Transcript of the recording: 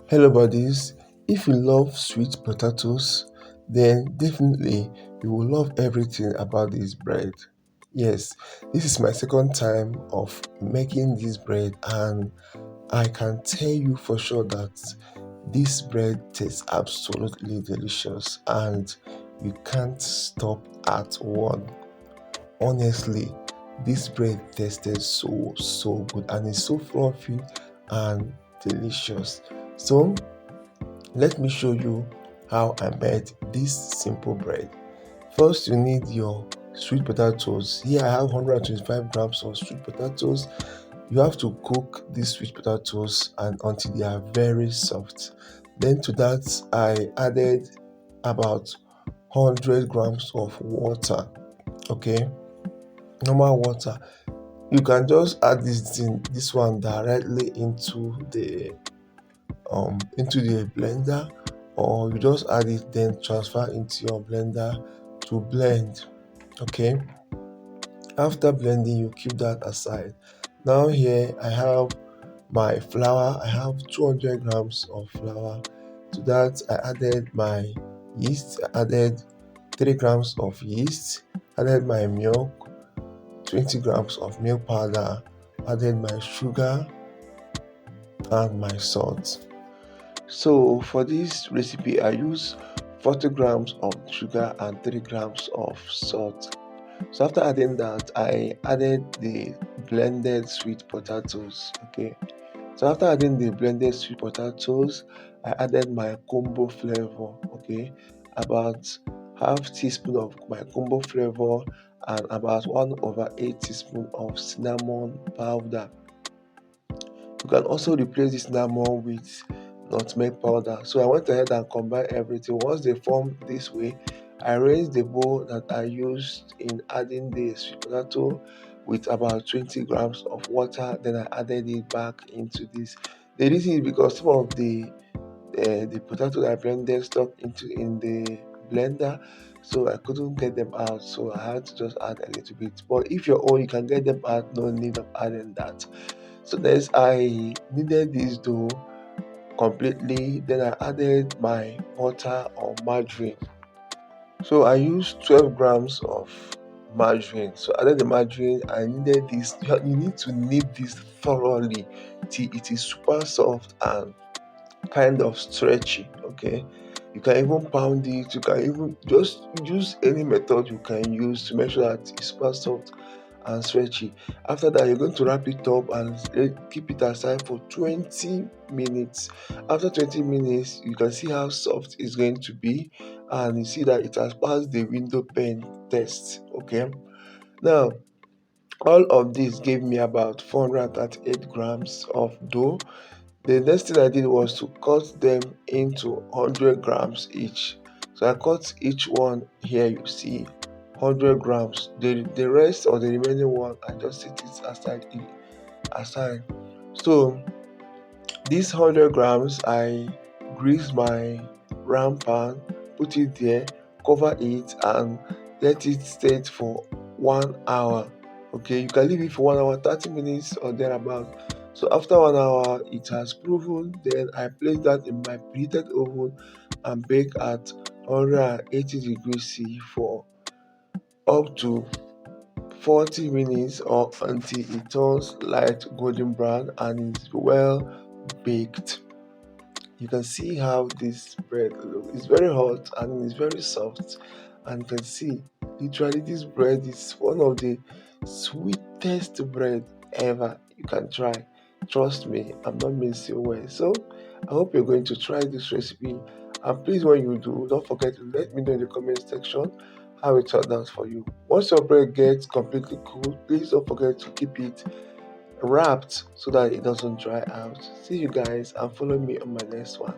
Hello, buddies. If you love sweet potatoes, then definitely you will love everything about this bread. Yes, this is my second time of making this bread, and I can tell you for sure that this bread tastes absolutely delicious and you can't stop at one. Honestly, this bread tasted so good and it's so fluffy and delicious. So, let me show you how I made this simple bread. First, you need your sweet potatoes. Here I have 125 grams of sweet potatoes. You have to cook these sweet potatoes and until they are very soft. Then to that I added about 100 grams of water. Okay, normal water. You can just add this one directly into the blender, or you just add it then transfer into your blender to blend. Okay, after blending you keep that aside. Now here I have my flour. I have 200 grams of flour. To that I added my yeast. I added 3 grams of yeast, added my milk, 20 grams of milk powder, added my sugar and my salt. So for this recipe, I use 40 grams of sugar and 3 grams of salt. So after adding that, I added the blended sweet potatoes. Okay. So after adding the blended sweet potatoes, I added my combo flavor. Okay, about half teaspoon of my combo flavor and about 1/8 teaspoon of cinnamon powder. You can also replace this cinnamon with nutmeg powder. So I went ahead and combined everything. Once they form this way, I raised the bowl that I used in adding the sweet potato with about 20 grams of water. Then I added it back into this. The reason is because some of the potato that I blended stuck into in the blender, so I couldn't get them out, so I had to just add a little bit. But if you're own, you can get them out, no need of adding that. So next I needed this dough completely. Then I added my butter or margarine. So I used 12 grams of margarine. So I added the margarine. I needed this. You need to knead this thoroughly till it is super soft and kind of stretchy. Okay, you can even pound it. You can even just use any method you can use to make sure that it's super soft and stretchy. After that, you're going to wrap it up and keep it aside for 20 minutes. After 20 minutes, you can see how soft it's going to be, and you see that it has passed the window pane test. Okay, now all of this gave me about 438 grams of dough. The next thing I did was to cut them into 100 grams each. So I cut each one here, you see 100 grams. The rest or the remaining one, I just set it aside. So this 100 grams, I grease my round pan, put it there, cover it, and let it set for 1 hour. Okay, you can leave it for 1 hour, 30 minutes or thereabout. So after 1 hour, it has proven. Then I place that in my preheated oven and bake at 180 degrees C for up to 40 minutes or until it turns light golden brown and is well baked. You can see how this bread looks. It's very hot and it's very soft, and you can see literally this bread is one of the sweetest bread ever you can try. Trust me, I'm not mincing words. So I hope you're going to try this recipe, and please, when you do, don't forget to let me know in the comment section how it turned out for you. Once your bread gets completely cool, please don't forget to keep it wrapped so that it doesn't dry out. See you guys and follow me on my next one.